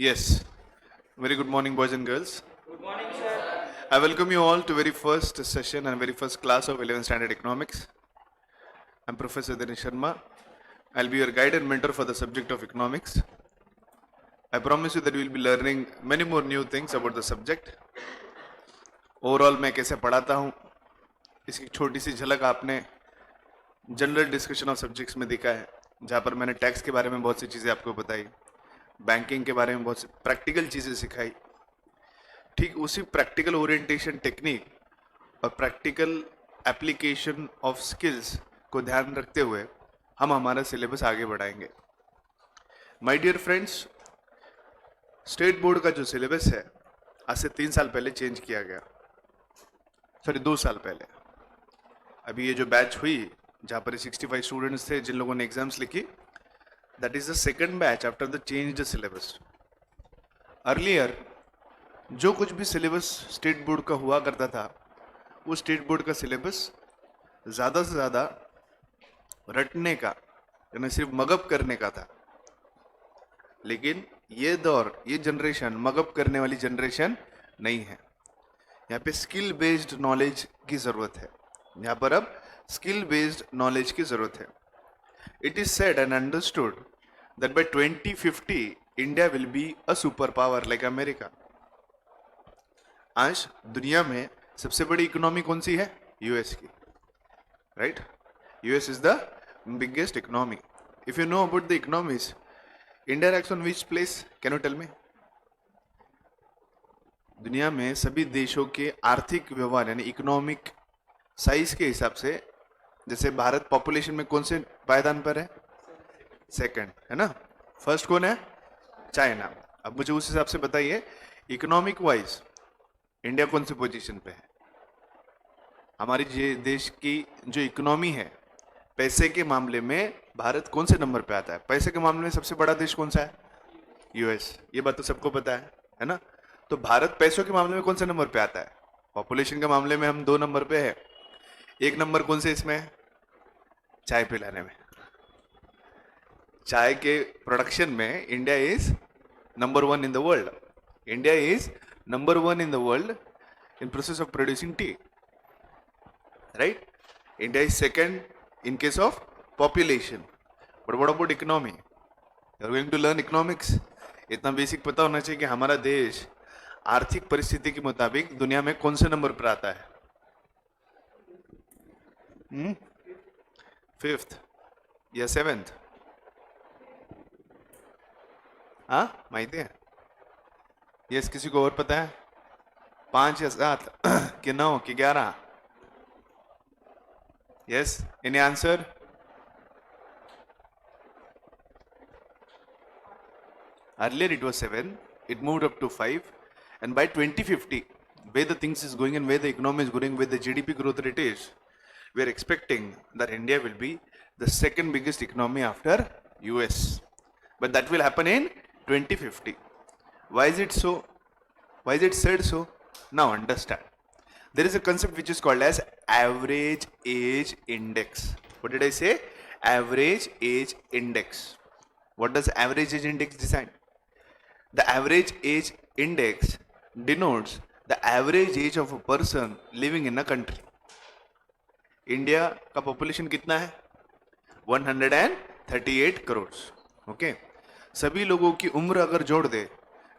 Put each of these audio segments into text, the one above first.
Yes. Very good morning, boys and girls. Good morning, sir. I welcome you all to very first session and very first class of 11th Standard Economics. I'm Professor Dinesh Sharma. I'll be your guide and mentor for the subject of economics. I promise you that we'll be learning many more new things about the subject. Overall, मैं कैसे पढ़ाता हूँ इसकी छोटी सी झलक आपने general discussion of subjects में देखा है, जहाँ पर मैंने टैक्स के बारे में बहुत सी चीज़ें आपको बताई, बैंकिंग के बारे में बहुत सी प्रैक्टिकल चीज़ें सिखाई. ठीक उसी प्रैक्टिकल ओरिएंटेशन टेक्निक और प्रैक्टिकल एप्लीकेशन ऑफ स्किल्स को ध्यान रखते हुए हम हमारा सिलेबस आगे बढ़ाएंगे. My dear friends, state board का जो सिलेबस है आज से 3 साल पहले चेंज किया गया, सॉरी 2 साल पहले. अभी ये जो बैच हुई जहाँ पर 65 स्टूडेंट्स थे जिन लोगों ने एग्जाम्स लिखी, that is the second batch after the change the syllabus. Earlier जो कुछ भी सिलेबस स्टेट बोर्ड का हुआ करता था वो स्टेट बोर्ड का सिलेबस ज़्यादा से ज़्यादा रटने का यानी सिर्फ मगअप करने का था. लेकिन ये दौर, ये जनरेशन मगअप करने वाली जनरेशन नहीं है. यहाँ पे स्किल बेस्ड नॉलेज की ज़रूरत है. यहाँ पर अब स्किल बेस्ड नॉलेज की ज़रूरत है. It is said and understood that bye 2050 India will be a super power like America. आज दुनिया में सबसे बड़ी इकोनॉमी कौन सी है? यूएस की, right? US is the biggest economy. If you know about the economies, India ranks on which place? Can you tell me? दुनिया में सभी देशों के आर्थिक व्यवहार यानी इकोनॉमिक साइज के हिसाब से, जैसे भारत पॉपुलेशन में कौन से पायदान पर है? सेकंड है ना. फर्स्ट कौन है? चाइना. अब मुझे उस हिसाब से बताइए इकोनॉमिक वाइज इंडिया कौन सी पोजीशन पे है? हमारी देश की जो इकोनॉमी है, पैसे के मामले में भारत कौन से नंबर पे आता है? पैसे के मामले में सबसे बड़ा देश कौन सा है? यूएस. ये बात तो सबको पता है ना. तो भारत पैसों के मामले में कौन से नंबर पे आता है? पॉपुलेशन के मामले में हम 2 नंबर पे है. 1 नंबर कौन से इसमें है? चाय पिलाने में. चाय के प्रोडक्शन में India is number 1 in the world. India is number 1 in the world in process of producing tea, right? India is second in case of population. But what about economy? You are going to learn economics. इतना basic पता होना चाहिए कि हमारा देश आर्थिक परिस्थिति के मुताबिक दुनिया में कौन से नंबर पर आता है. 5th या 7th? हाँ, माहिती है? यस, किसी को और पता है? 5 या 7 कि 9 कि 11? Yes, any answer? Earlier it was 7, it moved up to 5, and by 2050, where the things is going and where the economy is going, where the GDP growth rate is, we are expecting that India will be the second biggest economy after US. But that will happen in 2050. Why is it so? Why is it said so? Now understand. There is a concept which is called as average age index. What did I say? Average age index. What does average age index design? The average age index denotes the average age of a person living in a country. India का population कितना है? 138 crore. Okay, सभी लोगों की उम्र अगर जोड़ they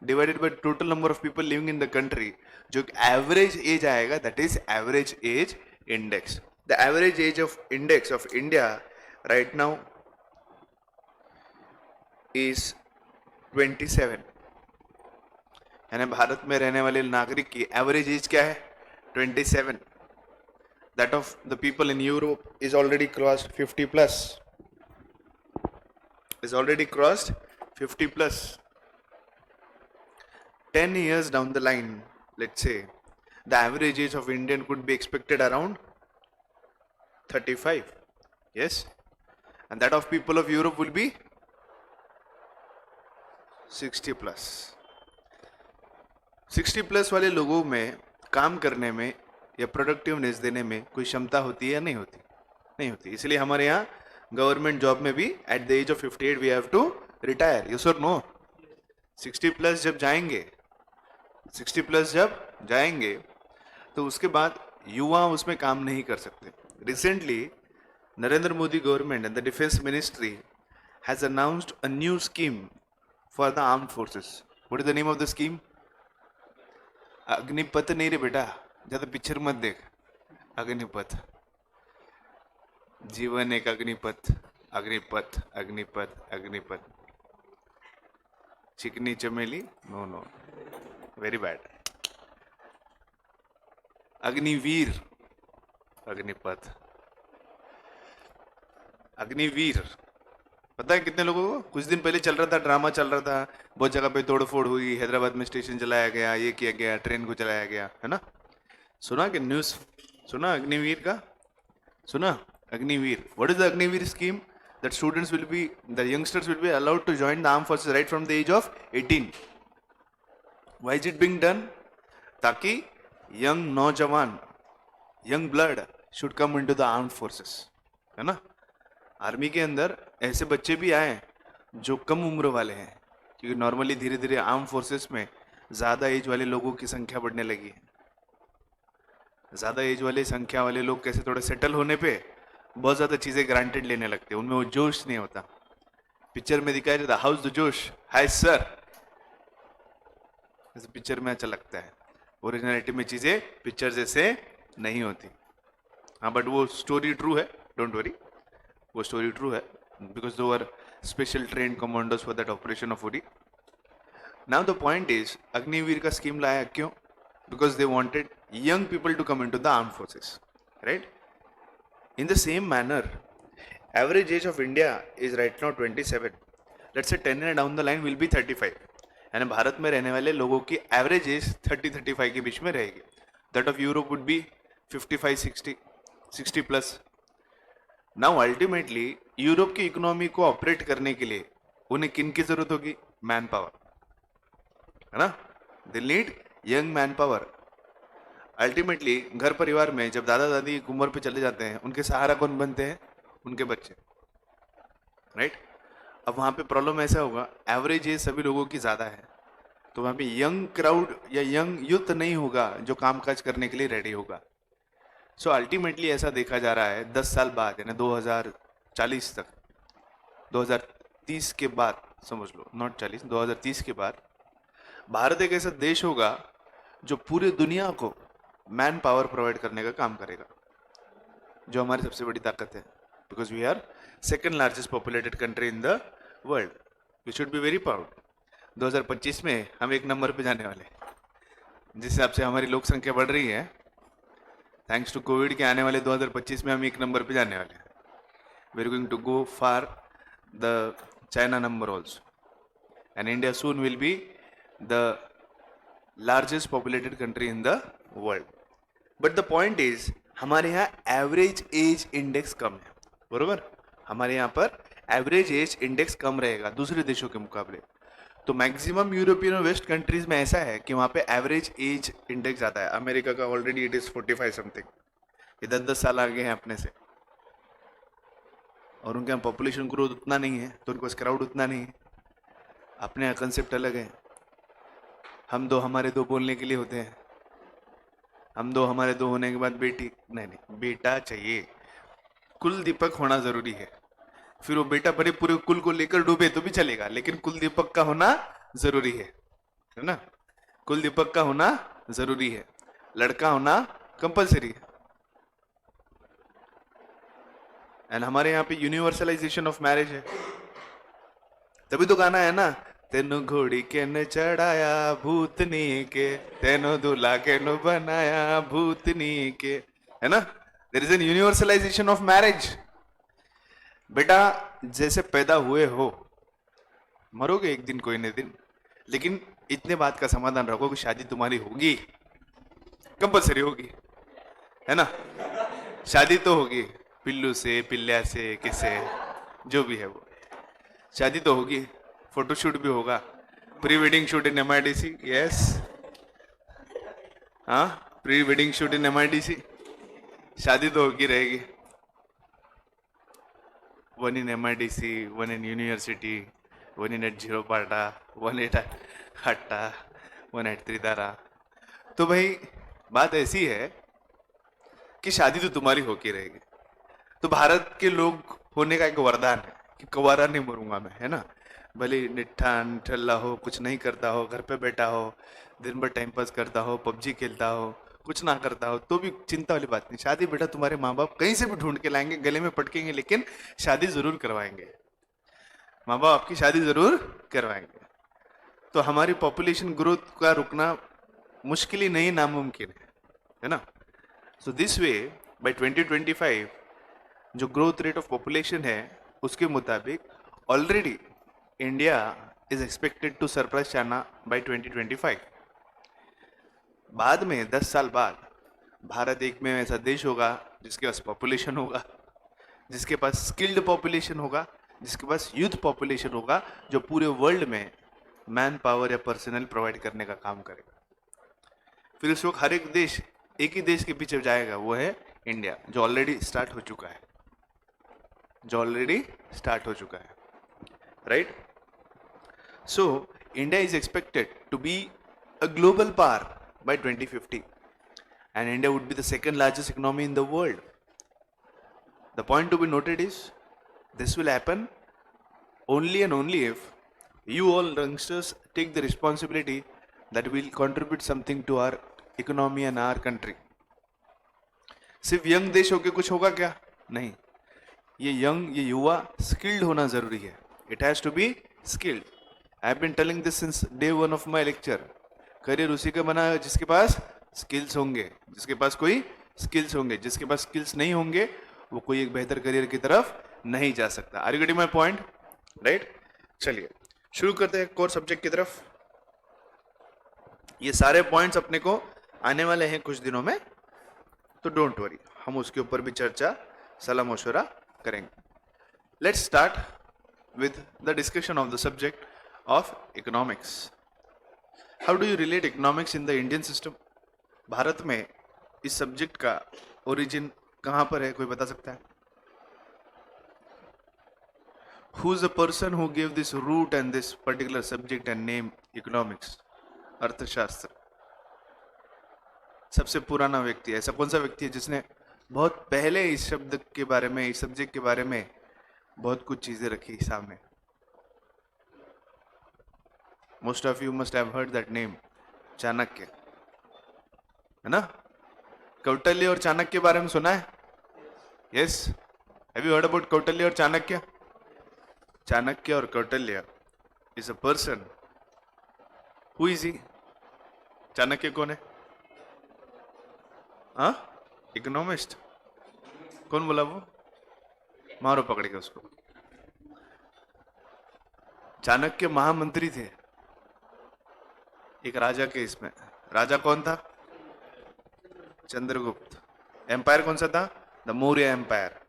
divided by total number of people living in the country, जो एवरेज एज आएगा, that is average age index. The average age of index of India right now is 27. यानी भारत में रहने वाले नागरिक की एवरेज एज क्या है? 27. That of the people in Europe is already crossed 50 plus. Is already crossed 50 plus. 10 years down the line, let's say, the average age of Indian could be expected around 35. Yes? And that of people of Europe will be 60 plus. 60 plus वाले लोगों में काम करने में या productiveness देने में कोई क्षमता होती है या नहीं होती? नहीं होती. इसलिए हमारे यहाँ गवर्नमेंट जॉब में भी at the age of 58 we have to retire. Yes और नो? 60+ जब जाएंगे, 60+ जब जाएंगे तो उसके बाद युवा उसमें काम नहीं कर सकते. Recently Narendra Modi government and the defence ministry has announced a new scheme for the armed forces. What is the name of the scheme? Agnipath नहीं रे बेटा, ज्यादा पिक्चर मत देख. अग्निपथ, जीवन एक Agnipath, Agnipath Agnipath Agnipath. Chikni Chameli, no no, very bad. Agniveer, Agnipath, Agniveer. पता है कितने लोगों को? कुछ दिन पहले चल रहा था, ड्रामा चल रहा था, बहुत जगह पे तोड़फोड़ हुई, हैदराबाद में स्टेशन जलाया गया, ये किया गया, ट्रेन को जलाया गया, है ना? सुना कि न्यूज? सुना अग्निवीर का? सुना Agniveer? What is the Agniveer scheme? That students will be, the youngsters will be allowed to join the arm forces right from the age of 18. Why is it being done? ताकि यंग नौजवान, young blood should come into the armed forces, है ना? Army के अंदर ऐसे बच्चे भी आए जो कम उम्र वाले हैं, क्योंकि नॉर्मली धीरे धीरे आर्म फोर्सेस में ज़्यादा एज वाले लोगों की संख्या बढ़ने लगी है. ज़्यादा एज वाले संख्या वाले लोग कैसे थोड़े सेटल होने पे बहुत ज़्यादा चीज़ें ग्रांटेड लेने लगते हैं, उनमें वो जोश नहीं होता. पिक्चर में दिखाया जाता हाउस द जोश, हाय सर, पिक्चर में अच्छा लगता है. ओरिजिनलिटी में चीज़ें पिक्चर जैसे नहीं होती. हाँ, बट वो स्टोरी ट्रू है, डोंट वरी, वो स्टोरी ट्रू है, because those are special train commandos for that operation of Uri. Now the point is, Agniveer का स्कीम लाया क्यों? Because they wanted young people to come into the armed forces, right? In the same manner, average age of India is right now 27. Let's say 10 years down the line will be 35. यानी भारत में रहने वाले लोगों की average age 30-35 के बीच में रहेगी. That of Europe would be 55-60, 60+. Now ultimately Europe की इकोनॉमी को ऑपरेट करने के लिए उन्हें किन की जरूरत होगी? मैन पावर, है ना? They need young man power. Ultimately घर परिवार में जब दादा दादी उम्र पे चले जाते हैं, उनके सहारा कौन बनते हैं? उनके बच्चे, राइट? अब वहाँ पे प्रॉब्लम ऐसा होगा, एवरेज एज सभी लोगों की ज़्यादा है, तो वहाँ पे यंग क्राउड या यंग यूथ नहीं होगा जो कामकाज करने के लिए रेडी होगा. सो अल्टीमेटली ऐसा देखा जा रहा है 10 साल बाद, यानी 2040 तक, 2030 के बाद समझ लो, नॉट 40, 2030 के बाद भारत एक ऐसा देश होगा जो पूरी दुनिया को मैन पावर प्रोवाइड करने का काम करेगा, जो हमारी सबसे बड़ी ताकत है. Because we are second largest populated country in the world. We should be very proud. 2025 में हम 1 नंबर पे जाने वाले हैं. जिस हिसाब से हमारी लोक संख्या बढ़ रही है, थैंक्स टू कोविड के आने वाले 2025 में हम 1 नंबर पे जाने वाले हैं. We are going to go for the China number also, and India soon will be the largest populated country in the world. But the point is, हमारे यहाँ एवरेज एज इंडेक्स कम है, बरोबर? हमारे यहाँ पर एवरेज एज इंडेक्स कम रहेगा दूसरे देशों के मुकाबले. तो मैक्सिमम यूरोपियन और वेस्ट कंट्रीज में ऐसा है कि वहाँ पे एवरेज एज इंडेक्स ज़्यादा है. अमेरिका का ऑलरेडी इट इज़ 45 समथिंग, ये 10-10 साल आगे हैं अपने से, और उनके यहाँ पॉपुलेशन ग्रोथ उतना नहीं है, तो उनके पास क्राउड उतना नहीं है. अपने यहाँ कंसेप्ट अलग है. हम दो हमारे दो बोलने के लिए होते हैं, हम दो हमारे दो होने के बाद बेटी नहीं, बेटा चाहिए. कुल दीपक होना जरूरी है. फिर वो बेटा बड़े पूरे कुल को लेकर डूबे तो भी चलेगा, लेकिन कुल दीपक का होना जरूरी है ना? कुल दीपक का होना जरूरी है. लड़का होना कंपलसरी है. एंड हमारे यहाँ पे यूनिवर्सलाइजेशन ऑफ मैरिज है. तभी तो गाना है ना, तेनु घोड़ी के न चढ़ाया भूतनी के, तेनु दूल्हा के न बनाया भूतनी के, है ना? There is an universalization of marriage. बेटा जैसे पैदा हुए हो, मरोगे एक दिन कोई न दिन, लेकिन इतने बात का समाधान रखो कि शादी तुम्हारी होगी, कंपलसरी होगी, है ना? शादी तो होगी, पिल्लू से, पिल्ल्या से, किससे, जो भी है वो शादी तो होगी. फोटोशूट भी होगा, pre wedding shoot in MIDC. Yes, हाँ, pre wedding shoot in MIDC. शादी तो होगी रहेगी. 1 in MIDC, 1 in university, one in at जीरो पाटा, वन एट हट्टा, वन एट त्रिदारा। तो भाई बात ऐसी है कि शादी तो तुम्हारी होके रहेगी। तो भारत के लोग होने का एक वरदान है कि कुंवारा नहीं मरूंगा मैं, है ना। भले निट्ठा निठल्ला हो, कुछ नहीं करता हो, घर पे बैठा हो, दिन भर टाइम पास करता हो, पबजी खेलता हो, कुछ ना करता हो, तो भी चिंता वाली बात नहीं। शादी बेटा तुम्हारे माँ बाप कहीं से भी ढूंढ के लाएंगे, गले में पटकेंगे, लेकिन शादी जरूर करवाएंगे। माँ बाप आपकी शादी जरूर करवाएंगे। तो हमारी पॉपुलेशन ग्रोथ का रुकना मुश्किल ही नहीं, नामुमकिन है ना। सो दिस वे बाय 2025 जो ग्रोथ रेट ऑफ पॉपुलेशन है उसके मुताबिक already India is expected to surpass China by 2025। बाद में 10 साल बाद भारत एक में ऐसा देश होगा जिसके पास पॉपुलेशन होगा, जिसके पास स्किल्ड पॉपुलेशन होगा, जिसके पास यूथ पॉपुलेशन होगा, जो पूरे वर्ल्ड में मैन पावर या पर्सनल प्रोवाइड करने का काम करेगा। फिर उस वक्त हर एक देश एक ही देश के पीछे जाएगा, वो है इंडिया, जो ऑलरेडी स्टार्ट हो चुका है, right. So India is expected to be a global power by 2050 and India would be the second largest economy in the world. The point to be noted is this will happen only and only if you all youngsters take the responsibility that will contribute something to our economy and our country. सिर्फ young देश होके कुछ होगा क्या? नहीं, ये young, ये युवा स्किल्ड होना जरूरी है. It has to be skilled. I have been telling this since day one of my lecture. Career उसी का बना जिसके पास स्किल्स होंगे, जिसके पास कोई स्किल्स होंगे. जिसके पास स्किल्स नहीं होंगे वो कोई एक बेहतर करियर की तरफ नहीं जा सकता. Are you getting my point? Right. चलिए शुरू करते हैं कोर सब्जेक्ट की तरफ. ये सारे पॉइंट्स अपने को आने वाले हैं कुछ दिनों में, तो डोंट वरी, हम उसके ऊपर भी चर्चा सलाह मशवरा करेंगे. Let's start with the discussion of the subject of economics. How do you relate economics in the Indian system? Bharat में इस सब्जेक्ट का ओरिजिन कहां पर है, कोई बता सकता है? Who is the person who give this root and this particular subject and name economics, अर्थशास्त्र? सबसे पुराना व्यक्ति, ऐसा कौन सा व्यक्ति है जिसने बहुत पहले इस शब्द के बारे में, इस सब्जेक्ट के बारे में बहुत कुछ चीजें रखी सामने? Most of you must have heard that name, Chanakya, है ना? कौटिल्य और चाणक्य के बारे में सुना है? Yes, have you heard about Kautilya और चाणक्य? चाणक्य और Kautilya is a person. Who is he? Chanakya कौन है? हाँ, इकोनॉमिस्ट. कौन बोला वो? मारो पकड़ के उसको. चाणक्य महामंत्री थे एक राजा के. इसमें राजा कौन था? चंद्रगुप्त. एम्पायर कौन सा था? The Maurya empire.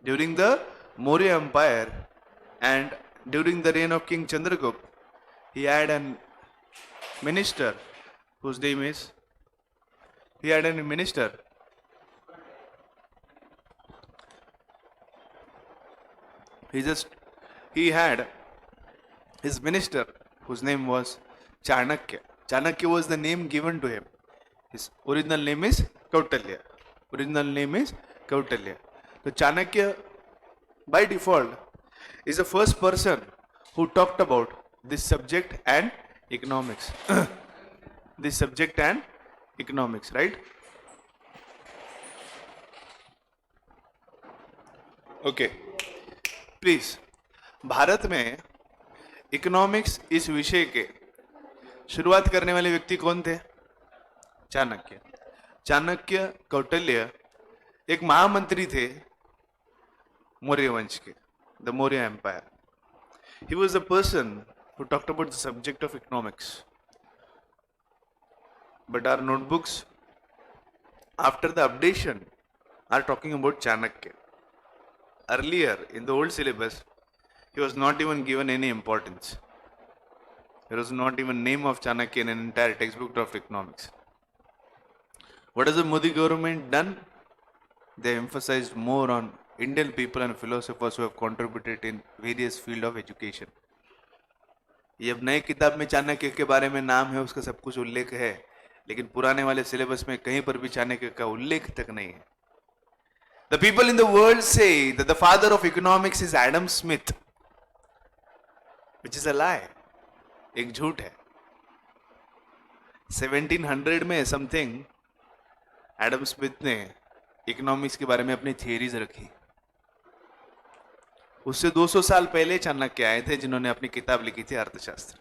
During the Maurya empire and during the reign of king Chandragupta, he had an minister whose name is, he had a minister. He had his minister whose name was Chanakya. Chanakya was the name given to him. His original name is Kautilya. Original name is Kautilya. So Chanakya by default is the first person who talked about this subject and economics. This subject and economics, right? Okay. Please, Bharat में economics इस विषय के शुरुआत करने वाले व्यक्ति कौन थे? चाणक्य. चाणक्य कौटिल्य एक महामंत्री थे मौर्य वंश के, the Maurya empire. He was the person who talked about the subject of economics. But our notebooks after the updation are talking about Chanakya. Earlier in the old syllabus, he was not even given any importance. There was not even name of Chanakya in an entire textbook of economics. What has the Modi government done? They emphasized more on Indian people and philosophers who have contributed in various fields of education. ये अब नए किताब में चाणक्य के बारे में नाम है, उसका सब कुछ उल्लेख है, लेकिन पुराने वाले सिलेबस में कहीं पर भी चाणक्य का उल्लेख तक नहीं है. The people in the world say that the father of economics is Adam Smith, which is a lie. एक झूठ है. 1700 में समथिंग एडम स्मिथ ने इकोनॉमिक्स के बारे में अपनी थियरीज रखी. उससे 200 साल पहले चाणक्य आए थे, जिन्होंने अपनी किताब लिखी थी अर्थशास्त्र.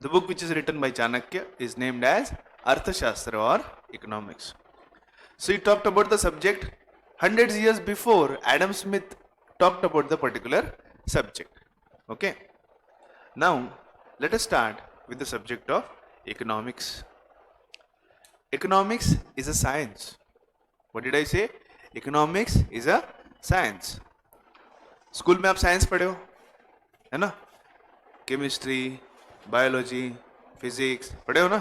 The book which is written by Chanakya is named as Arthashastra or Economics. So he talked about the subject hundreds years before Adam Smith talked about the particular subject. Okay. Now let us start with the subject of economics. Economics is a science. What did I say? Economics is a science. School में आप science पढ़े हो, है ना? Chemistry, biology, physics पढ़े हो ना?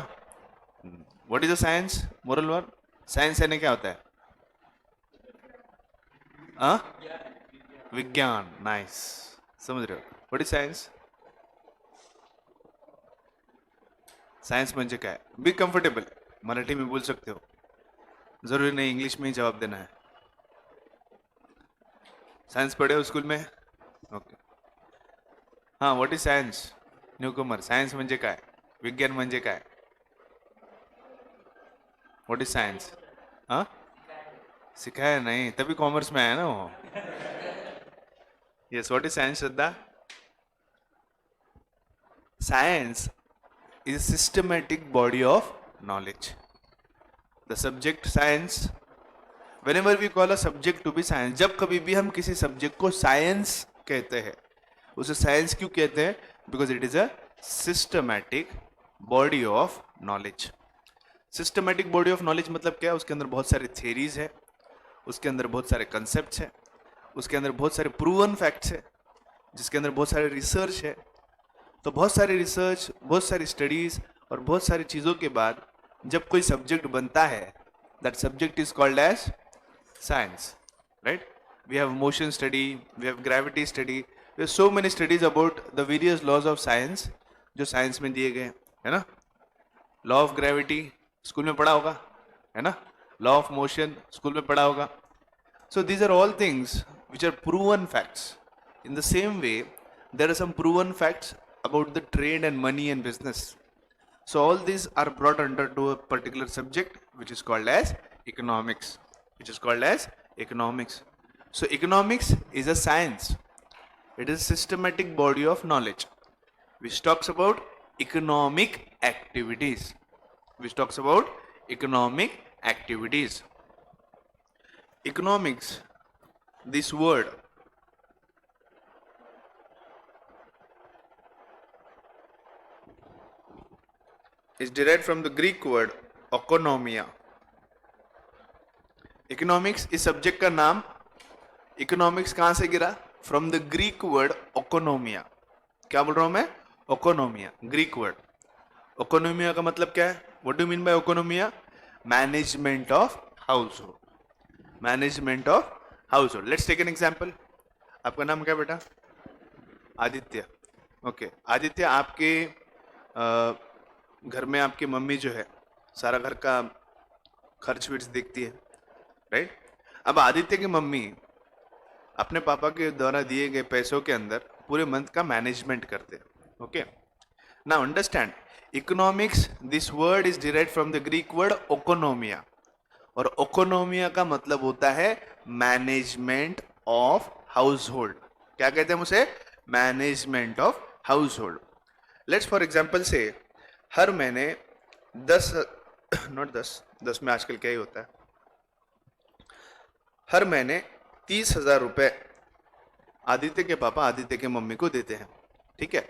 What is a science? Moral one. Science यानी क्या होता है? विज्ञान. नाइस, समझ रहे हो? What is science? साइंस म्हणजे काय? बी कंफर्टेबल, मराठी में बोल सकते हो, जरूरी नहीं इंग्लिश में ही जवाब देना है. साइंस पढ़े हो स्कूल में? ओके. हाँ, what is science? Newcomer. Science म्हणजे काय? विज्ञान म्हणजे काय? What is science? हाँ, सिखाया नहीं, तभी कॉमर्स में आया ना वो. Yes, what is science Shraddha? Science is a systematic body of knowledge. The subject science, whenever we call a subject to be science, जब कभी भी हम किसी सब्जेक्ट को साइंस कहते हैं, उसे साइंस क्यों कहते हैं? Because it is a systematic body of knowledge. Systematic body of knowledge मतलब क्या है? उसके अंदर बहुत सारे थियरीज है, उसके अंदर बहुत सारे कंसेप्ट है, उसके अंदर बहुत सारे प्रूवन फैक्ट्स है, जिसके अंदर बहुत सारे रिसर्च है. तो बहुत सारी रिसर्च, बहुत सारी स्टडीज और बहुत सारी चीज़ों के बाद जब कोई सब्जेक्ट बनता है, that subject is called as science. Right? We have motion study, we have gravity study, we have so many studies about the various laws of science जो साइंस में दिए गए, है ना? लॉ ऑफ ग्रेविटी स्कूल में पढ़ा होगा, है ना? लॉ ऑफ मोशन स्कूल में पढ़ा होगा. So these are all things which are proven facts. In the same way there are some proven facts about the trade and money and business. So all these are brought under to a particular subject which is called as economics. So economics is a science. It is a systematic body of knowledge which talks about economic activities. Economics, this word is derived from the Greek word oikonomia. Economics इस subject का नाम, economics कहां से गिरा? From the Greek word oikonomia. क्या बोल रहा हूं मैं? ओकोनोमिया, ग्रीक वर्ड. ओकोनोमिया का मतलब क्या है? What do mean by oikonomia? Management of household. Let's take an example. आपका नाम क्या बेटा? आदित्य. ओके. आदित्य, आपके घर में आपकी मम्मी जो है सारा घर का खर्च वर्च देखती है, राइट? अब आदित्य की मम्मी अपने पापा के द्वारा दिए गए पैसों के अंदर पूरे मंथ का मैनेजमेंट करते हैं. Okay. Now understand, economics, this word is derived from the Greek word oikonomia, और ओकोनोमिया का मतलब होता है मैनेजमेंट ऑफ हाउस होल्ड. क्या कहते हैं उसे? Management of household. Let's for example से हर महीने 10 में आजकल क्या ही होता है, हर महीने 30,000 रुपए आदित्य के पापा आदित्य के मम्मी को देते हैं. ठीक है.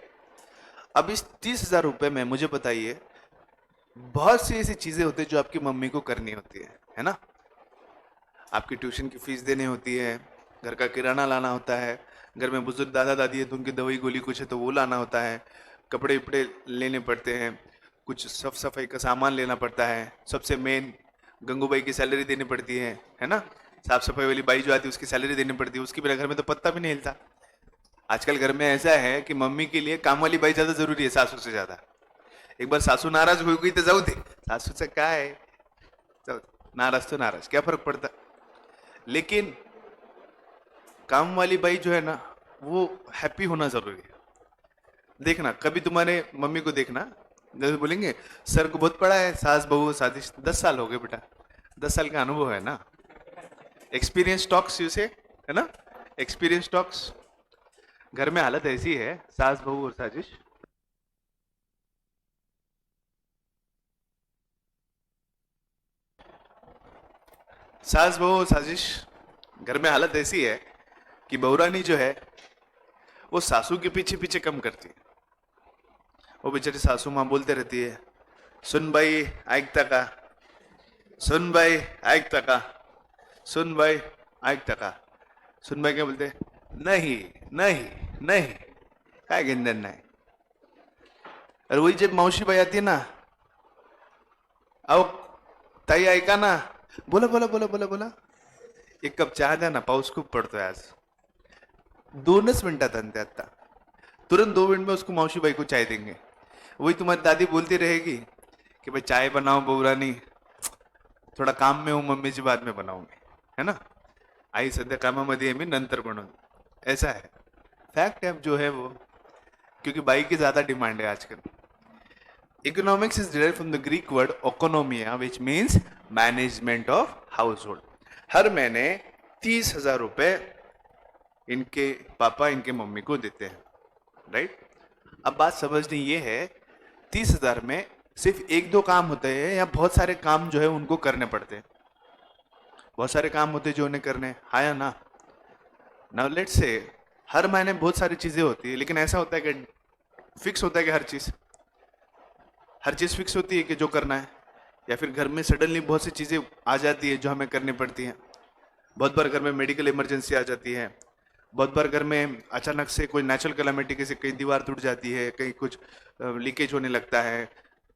अब इस 30,000 रुपए में मुझे बताइए, बहुत सी ऐसी चीजें होती है जो आपकी मम्मी को करनी होती है ना? आपकी ट्यूशन की फीस देनी होती है, घर का किराना लाना होता है, घर में बुजुर्ग दादा दादी है तो उनकी दवाई गोली कुछ है तो वो लाना होता है, कपड़े उपड़े लेने पड़ते हैं, कुछ साफ सफाई का सामान लेना पड़ता है, सबसे मेन गंगूबाई की सैलरी देनी पड़ती है ना? साफ सफाई वाली बाई जो आती है उसकी सैलरी देनी पड़ती है, उसकी बिना घर में तो पत्ता भी नहीं हिलता. आजकल घर में ऐसा है कि मम्मी के लिए काम वाली बाई ज्यादा जरूरी है सासू से ज्यादा. एक बार सासू नाराज हो गई तो जाऊ दे, सासूचं काय, जाऊ दे, नाराज तो नाराज, क्या फर्क पड़ता. लेकिन काम वाली बाई जो है ना, वो हैप्पी होना जरूरी है. देखना कभी तुम्हारे मम्मी को देखना, जैसे बोलेंगे सर को बहुत पड़ा है सास बहू शादी 10 साल हो गए बेटा, 10 साल का अनुभव है ना, एक्सपीरियंस टॉक्स से, है ना, एक्सपीरियंस टॉक्स. घर में हालत ऐसी है सास बहू और साजिश, सास बहू और साजिश, घर में हालत ऐसी है कि बहुरानी जो है वो सासू के पीछे पीछे कम करती है. वो बेचारी सासू माँ बोलते रहती है, सुन बाई ऐकता का, सुन बाई ऐकता का, सुन बाई ऐकता का. सुन बाई क्या बोलते, नहीं नहीं नहीं, काय घेणं नाही. और वही जब मौसी बाई आती है ना, अहो ताई ऐका ना, बोला बोला बोला बोला बोला, एक कप चहा द्या ना, पाऊस खूप पडतोय आज. 2 मिनिटात आणते आता, तुरंत 2 मिनट में उसको मौसी बाई को चाय देंगे. वही तुम्हारी दादी बोलती रहेगी कि भाई चाय बनाओ बहुरानी, थोड़ा काम में हूं मम्मीची बाद में बनाऊंगी, है ना, आई सध्या कामामध्ये आहे, मी नंतर बनवून. ऐसा है फैक्ट है जो है वो, क्योंकि बाई की ज्यादा डिमांड है आजकल. Economics is derived from the Greek word oikonomia which means management of household. हर महीने 30,000 रुपए इनके पापा इनके मम्मी को देते हैं, राइट. अब बात समझनी ये है, 30,000 में सिर्फ 1-2 काम होते हैं या बहुत सारे काम जो है उनको करने पड़ते हैं, बहुत सारे काम होते हैं जो उन्हें करने, हाँ या ना. नाउ लेट्स से हर महीने बहुत सारी चीजें होती है, लेकिन ऐसा होता है कि फिक्स होता है कि हर चीज फिक्स होती है कि जो करना है, या फिर घर में सडनली बहुत सी चीजें आ जाती है जो हमें करनी पड़ती हैं. बहुत बार घर में मेडिकल इमरजेंसी आ जाती है, बहुत बार घर में अचानक से कोई नेचुरल कैलामिटी के से कहीं दीवार टूट जाती है, कहीं कुछ लीकेज होने लगता है,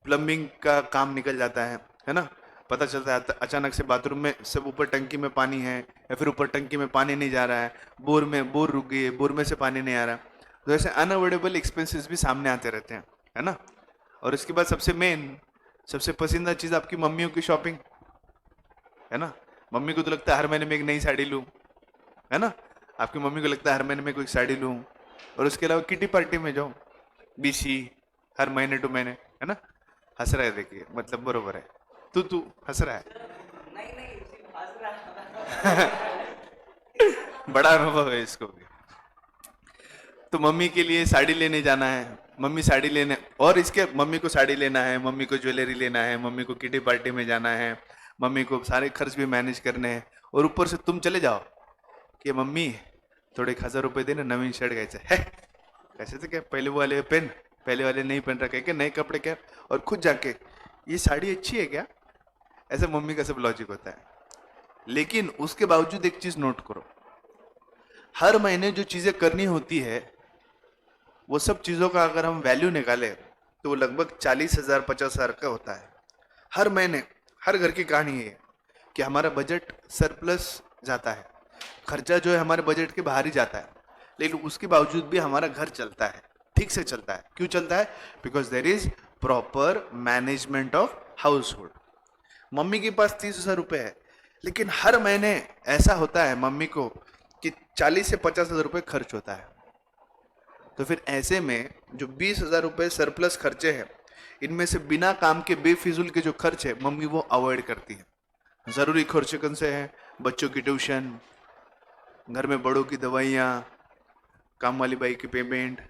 प्लम्बिंग का काम निकल जाता है ना. पता चलता है अचानक से बाथरूम में सब ऊपर टंकी में पानी है, या फिर ऊपर टंकी में पानी नहीं जा रहा है, बोर रुक गई है, बोर में से पानी नहीं आ रहा. तो ऐसे अनअवॉइडेबल एक्सपेंसेस भी सामने आते रहते हैं, है ना. और इसके बाद सबसे पसंदीदा चीज आपकी मम्मियों की शॉपिंग, है ना. मम्मी को तो लगता है हर महीने में एक नई साड़ी लूं, है ना. आपकी मम्मी को लगता है हर महीने में कोई साड़ी लूं, और उसके अलावा किटी पार्टी में जाऊं, बीसी, हर महीने टू महीने, है ना. हंस रहा है, देखिए मतलब बरोबर है. तू हंस रहा है. नहीं नहीं सिर्फ हंस रहा. बड़ा अनुभव है इसको भी. तो मम्मी के लिए साड़ी लेने जाना है, मम्मी साड़ी लेने, और इसके मम्मी को साड़ी लेना है, मम्मी को ज्वेलरी लेना है, मम्मी को किटी पार्टी में जाना है, मम्मी को सारे खर्च भी मैनेज करने हैं, और ऊपर से तुम चले जाओ कि मम्मी थोड़े 1,000 रुपए देना, नवीन शर्ट घ्यायचं है. कैसे थे क्या, पहले वाले पेन, पहले वाले नहीं पहन रखे क्या, नए कपड़े क्या, और खुद जाके ये साड़ी अच्छी है क्या, ऐसा मम्मी का सब लॉजिक होता है. लेकिन उसके बावजूद एक चीज नोट करो, हर महीने जो चीजें करनी होती है वो सब चीजों का अगर हम वैल्यू निकालें तो वो लगभग 40,000 50,000 का होता है. हर महीने हर घर की कहानी है कि हमारा बजट सरप्लस जाता है, खर्चा जो है हमारे बजट के बाहर ही जाता है, लेकिन उसके बावजूद भी हमारा घर चलता है, ठीक से चलता है. क्यों चलता है? Because there is proper management of house hold. Mummy के पास 30,000 रुपए है, लेकिन हर महीने ऐसा होता है मम्मी को कि 40 से 50,000 रुपए खर्च होता है. तो फिर ऐसे में जो 20,000 रुपए सरप्लस खर्चे हैं, इनमें से बिना काम के बेफिजूल के जो खर्च है मम्मी वो अवॉइड करती है. जरूरी खर्चे कौन से हैं? बच्चों की ट्यूशन, घर में बड़ों की दवाइयाँ, काम वाली बाई की पेमेंट,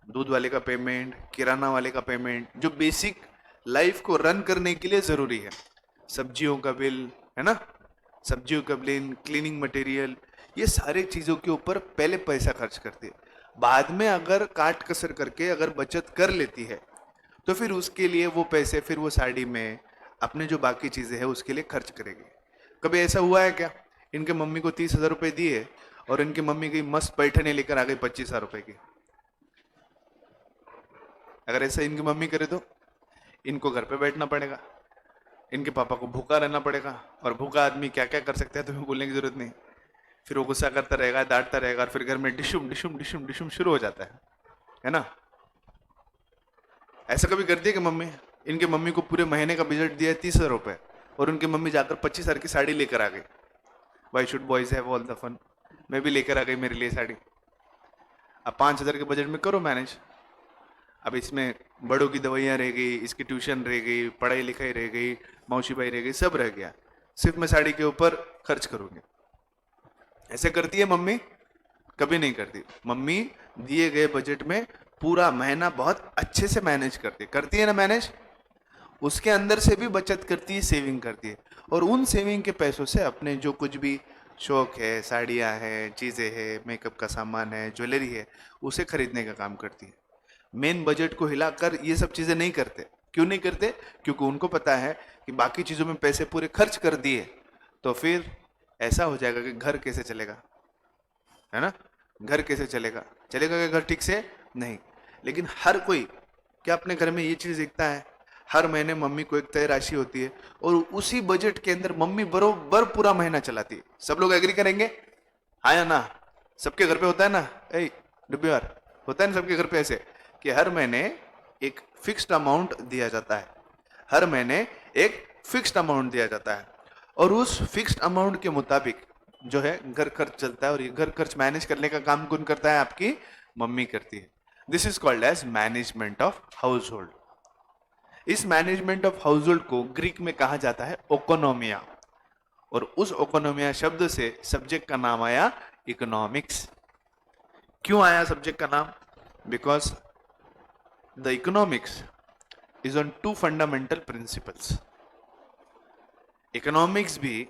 दूध वाले का पेमेंट, किराना वाले का पेमेंट, जो बेसिक लाइफ को रन करने के लिए जरूरी है. सब्जियों का बिल, है ना, सब्जियों का बिल, क्लीनिंग मटेरियल, ये सारे चीजों के ऊपर पहले पैसा खर्च करती है. बाद में अगर काट कसर करके अगर बचत कर लेती है तो फिर उसके लिए वो पैसे फिर वो साड़ी में, अपने जो बाकी चीजें हैं उसके लिए खर्च करेगी. कभी ऐसा हुआ है क्या, इनके मम्मी को 30,000 रुपए दिए और इनकी मम्मी की मस्त पैठनी लेकर आ गई 25,000 रुपए की? अगर ऐसा इनकी मम्मी करे तो इनको घर पे बैठना पड़ेगा, इनके पापा को भूखा रहना पड़ेगा. और भूखा आदमी क्या क्या कर सकता है तुम्हें बोलने की जरूरत नहीं. फिर वो गुस्सा करता रहेगा, डांटता रहेगा, और फिर घर में डिशुम डिशुम डिशुम डिशुम शुरू हो जाता है ना। ऐसा कभी करती है कि मम्मी, इनके मम्मी को पूरे महीने का बजट दिया है 30,000 रुपए, और उनकी मम्मी जाकर 25,000 की साड़ी लेकर आ गई। Why should boys have all the fun. मैं भी लेकर आ गई मेरे लिए साड़ी। अब 5,000 के बजट में करो मैनेज। अब इसमें बड़ों की दवाइयाँ रह गई, इसकी ट्यूशन रह गई, पढ़ाई लिखाई रह गई, मौसी भाई रह गई, सब रह गया, सिर्फ मैं साड़ी के ऊपर खर्च करूंगी। ऐसे करती है मम्मी? कभी नहीं करती। मम्मी दिए गए बजट में पूरा महीना बहुत अच्छे से मैनेज करती है ना मैनेज। उसके अंदर से भी बचत करती है, सेविंग करती है, और उन सेविंग के पैसों से अपने जो कुछ भी शौक है, साड़ियाँ हैं, चीज़ें हैं, मेकअप का सामान है, ज्वेलरी है, उसे खरीदने का काम करती है। मेन बजट को हिलाकर ये सब चीज़ें नहीं करते। क्यों नहीं करते? क्योंकि उनको पता है कि बाकी चीज़ों में पैसे पूरे खर्च कर दिए तो फिर ऐसा हो जाएगा कि घर कैसे चलेगा, है ना। घर कैसे चलेगा? चलेगा क्या घर ठीक से? नहीं। लेकिन हर कोई क्या अपने घर में ये चीज़ देखता है, हर महीने मम्मी को एक तय राशि होती है, और उसी बजट के अंदर मम्मी बरोबर पूरा महीना चलाती है। सब लोग एग्री करेंगे? हाँ या ना? सबके घर पे होता है ना? ए डब्ल्यूआर, होता है ना सबके घर पे ऐसे कि हर महीने एक फिक्स्ड अमाउंट दिया जाता है। हर महीने एक फिक्स्ड अमाउंट दिया जाता है, और उस फिक्स्ड अमाउंट के मुताबिक जो है घर खर्च चलता है, और ये घर खर्च मैनेज करने का काम कौन करता है? आपकी मम्मी करती है। This is called as management of household. इस मैनेजमेंट ऑफ हाउस होल्ड को ग्रीक में कहा जाता है ओकोनोमिया, और उस ओकोनोमिया शब्द से सब्जेक्ट का नाम आया इकोनॉमिक्स। क्यों आया सब्जेक्ट का नाम? Because the economics is on two fundamental principles. Economics भी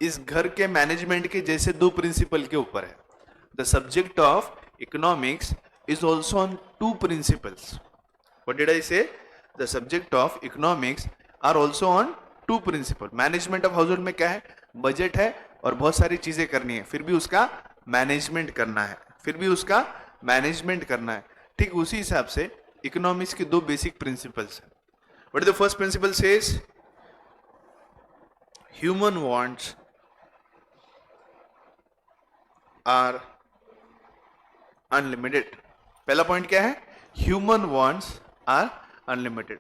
इस घर के मैनेजमेंट के जैसे दो प्रिंसिपल के ऊपर है। The subject of economics is also on two principles. What did I say? The subject of economics are also on two principle. Management of household में क्या है? बजट है और बहुत सारी चीजें करनी है, फिर भी उसका मैनेजमेंट करना है, फिर भी उसका मैनेजमेंट करना है। ठीक उसी हिसाब से इकोनॉमिक्स के दो बेसिक प्रिंसिपल्स हैं। What is the first principle? Says human wants are unlimited। पहला पॉइंट क्या है? Human wants are unlimited.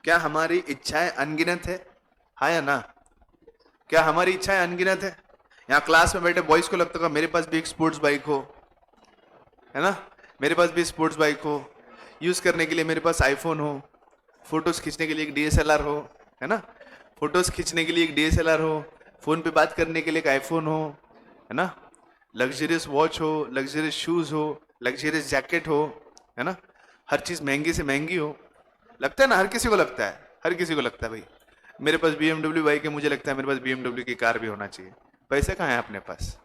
क्या हमारी इच्छाएं अनगिनत है? हाँ या ना? क्या हमारी इच्छाएं अनगिनत है? यहाँ क्लास में बैठे बॉयज को लगता है मेरे पास भी एक स्पोर्ट्स बाइक हो, है ना, मेरे पास भी स्पोर्ट्स बाइक हो, यूज करने के लिए मेरे पास आईफोन हो, फोटोज खींचने के लिए एक डीएसएलआर हो, है ना, फोटोज खींचने के लिए एक डीएसएलआर हो, फोन पे बात करने के लिए एक आईफोन हो, है ना, लग्जरियस वॉच हो, लग्जरियस शूज हो, लग्जरियस जैकेट हो, है ना, हर चीज महंगी से महंगी हो। लगता है ना? हर किसी को लगता है, हर किसी को लगता है भाई मेरे पास BMW बाइक है, मुझे लगता है मेरे पास BMW की कार भी होना चाहिए। पैसे कहाँ है अपने पास?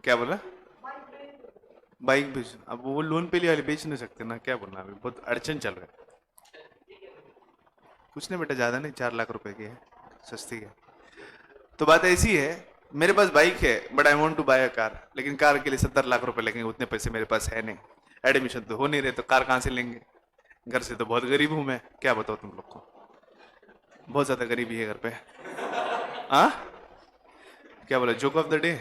क्या बोला? बाइक बेच, अब वो लोन पे लिए बेच नहीं सकते ना, क्या बोलना, अभी बहुत अड़चन चल रहा है। कुछ नहीं बेटा, ज्यादा नहीं, 4 लाख रुपए की है, सस्ती है। तो बात ऐसी है, मेरे पास बाइक है but I want to buy a car, लेकिन कार के लिए 70 लाख रुपए लगेंगे, उतने पैसे मेरे पास है नहीं, एडमिशन तो हो नहीं रहे, तो कार कहाँ से लेंगे? घर से तो बहुत गरीब हूं मैं, क्या बताओ तुम लोग को, बहुत ज्यादा गरीबी है घर पे। हाँ, क्या बोला? Joke of the day?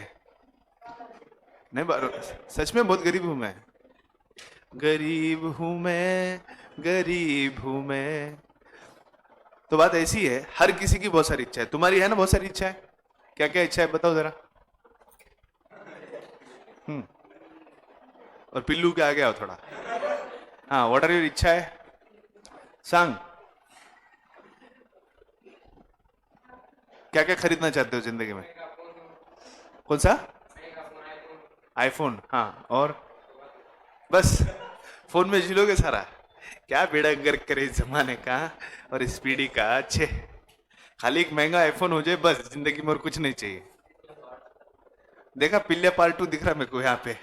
नहीं सच में बहुत गरीब हूं मैं, गरीब हूं मैं, गरीब हूं मैं। तो बात ऐसी है, हर किसी की बहुत सारी इच्छा है, तुम्हारी है ना बहुत सारी इच्छा है? क्या क्या इच्छा है बताओ जरा। और पिल्लू के आगे आओ थोड़ा। हाँ, व्हाट आर योर इच्छा है? सांग, क्या क्या खरीदना चाहते हो जिंदगी में? कौन सा? आईफोन। हाँ, और बस फोन में झिलोगे सारा? क्या बेड़ा गर्क करे इस जमाने का और स्पीडी का। अच्छे, खाली एक महंगा आईफोन हो जाए बस, जिंदगी में और कुछ नहीं चाहिए। देखा पिल्ले पार्ट 2 दिख रहा मेरे को यहाँ पे,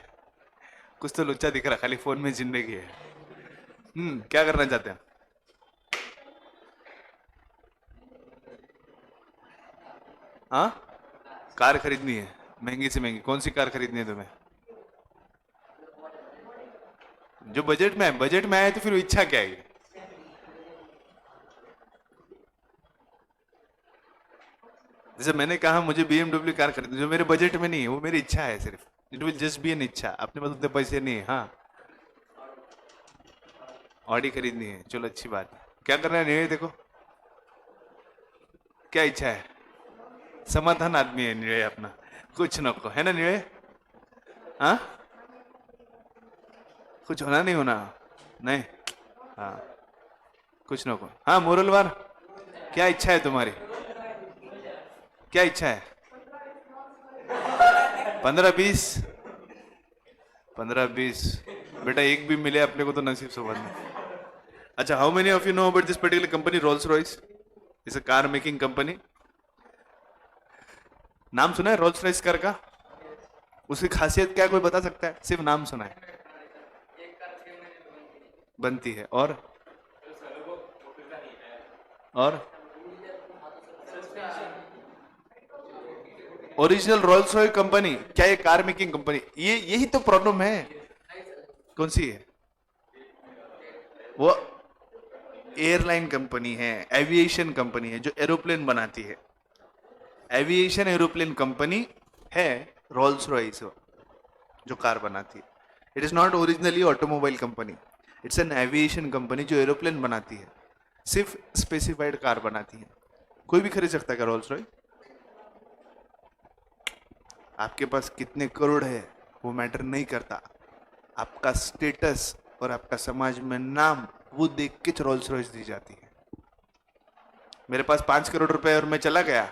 कुछ तो लुच्चा दिख रहा, खाली फोन में जिंदगी है। क्या करना चाहते हैं? हाँ, कार खरीदनी है, महंगी से महंगी। कौन सी कार खरीदनी है तुम्हें? जो बजट में है। बजट में आए तो फिर वो इच्छा क्या है? जैसे मैंने कहा मुझे BMW कार खरीदनी, जो मेरे बजट में नहीं है, वो मेरी इच्छा है सिर्फ, it will just be an इच्छा, अपने पास उतने पैसे नहीं है। हाँ, ऑडी खरीदनी है, चलो अच्छी बात है। क्या करना है निर्णय, देखो क्या इच्छा है, समाधान आदमी है निर्णय अपना, कुछ न को है ना निर्णय। हाँ, कुछ होना नहीं होना, नहीं, हाँ कुछ न को। हाँ मोरलवार, क्या इच्छा है तुम्हारी, क्या इच्छा है? 15-20, 15-20 बेटा, एक भी मिले अपने को तो नसीब से बंद। अच्छा, how many of you know about this particular company Rolls Royce? Is a car making company. नाम सुना है रोल्स रॉयस कार का? उसकी खासियत क्या है, कोई बता सकता है? सिर्फ नाम सुना है। बनती है और ओरिजिनल रोल्स रॉयस कंपनी क्या, ये कार मेकिंग कंपनी, ये यही तो प्रॉब्लम है। कौन सी है वो? एयरलाइन कंपनी है, एविएशन कंपनी है, जो एरोप्लेन बनाती है। एविएशन एरोप्लेन कंपनी है रोल्स रॉयस, जो कार बनाती है। It is not originally automobile company, it's an aviation company जो एरोप्लेन बनाती है, सिर्फ स्पेसिफाइड कार बनाती है। कोई भी खरीद सकता है क्या रोल्स रॉयस? आपके पास कितने करोड़ है वो मैटर नहीं करता, आपका स्टेटस और आपका समाज में नाम, वो देख के रोल्स रॉयस दी जाती है। मेरे पास 5 करोड़ रुपए और मैं चला गया,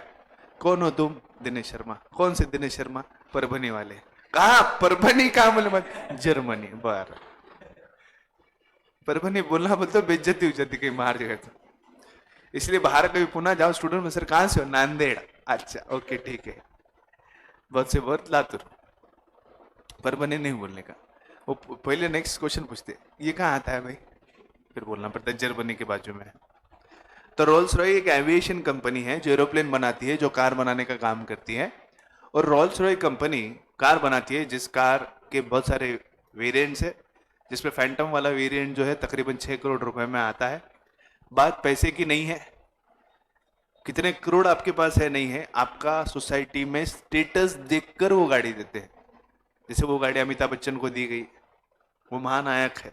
कौन हो तुम? दिनेश शर्मा। कौन से दिनेश शर्मा? परभनी वाले। कहा परभनी? कहा बोले? जर्मनी। बार परभनी बोलना बोलते बेइज्जती हो जाती कहीं बाहर जगह तो, इसलिए बाहर कभी पुनः जाओ स्टूडेंट में, सर कहां से हो? नांदेड़। अच्छा ओके ठीक है, बहुत से बहुत लातूर। परभनी नहीं बोलने का, वो पहले नेक्स्ट क्वेश्चन पूछते ये कहाँ आता है भाई, फिर बोलना पड़ता है जर्मनी के बाजू में। तो रोल्स रॉय एक एविएशन कंपनी है जो एरोप्लेन बनाती है, जो कार बनाने का काम करती है। और रोल्स रॉय कंपनी कार बनाती है जिस कार के बहुत सारे वेरिएंट्स है, जिसमें फैंटम वाला वेरिएंट जो है तकरीबन 6 करोड़ रुपए में आता है। बात पैसे की नहीं है, कितने करोड़ आपके पास है नहीं है, आपका सोसाइटी में स्टेटस देखकर वो गाड़ी देते हैं। जैसे वो गाड़ी अमिताभ बच्चन को दी गई, वो महानायक है,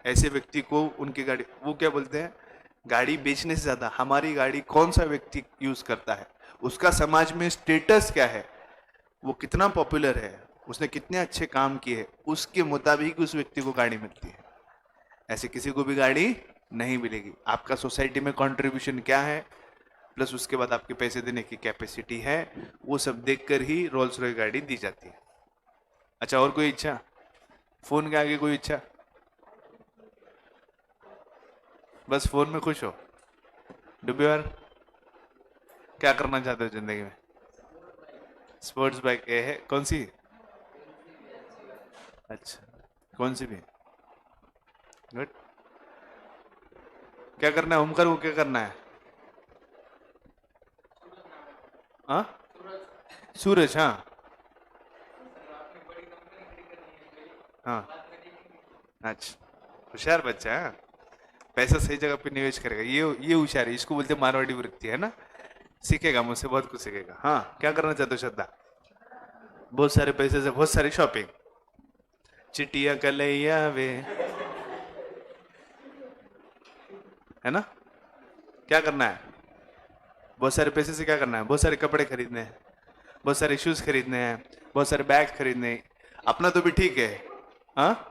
ऐसे व्यक्ति को उनकी गाड़ी, वो क्या बोलते हैं, गाड़ी बेचने से ज्यादा हमारी गाड़ी कौन सा व्यक्ति यूज करता है, उसका समाज में स्टेटस क्या है, वो कितना पॉपुलर है, उसने कितने अच्छे काम किए, उसके मुताबिक उस व्यक्ति को गाड़ी मिलती है। ऐसे किसी को भी गाड़ी नहीं मिलेगी। आपका सोसाइटी में कंट्रीब्यूशन क्या है, प्लस उसके बाद आपके पैसे देने की कैपेसिटी है, वो सब देखकर ही रोल्स रॉय गाड़ी दी जाती है। अच्छा, और कोई इच्छा? फोन के आगे कोई इच्छा? बस फोन में खुश हो? डुबियार, क्या करना चाहते हो जिंदगी में? स्पोर्ट्स बाइक है, कौन सी? अच्छा, कौन सी भी? गुड। क्या करना है ओमकार को, क्या करना है? हाँ सूरज, हाँ हाँ, अच्छा होशियार बच्चा है, पैसा सही जगह पे निवेश करेगा, ये होशियार है, इसको बोलते मारवाड़ी वृत्ति है ना। सीखेगा मुझसे, बहुत कुछ सीखेगा। हाँ, क्या करना चाहते हो श्रद्धा? बहुत सारे पैसे से बहुत सारी शॉपिंग, चिटिया कलैया वे, है ना? क्या करना है? बहुत सारे पैसे से क्या करना है? बहुत सारे कपड़े खरीदने हैं, बहुत सारे शूज खरीदने हैं, बहुत सारे बैग खरीदने हैं। अपना तो भी ठीक है। हाँ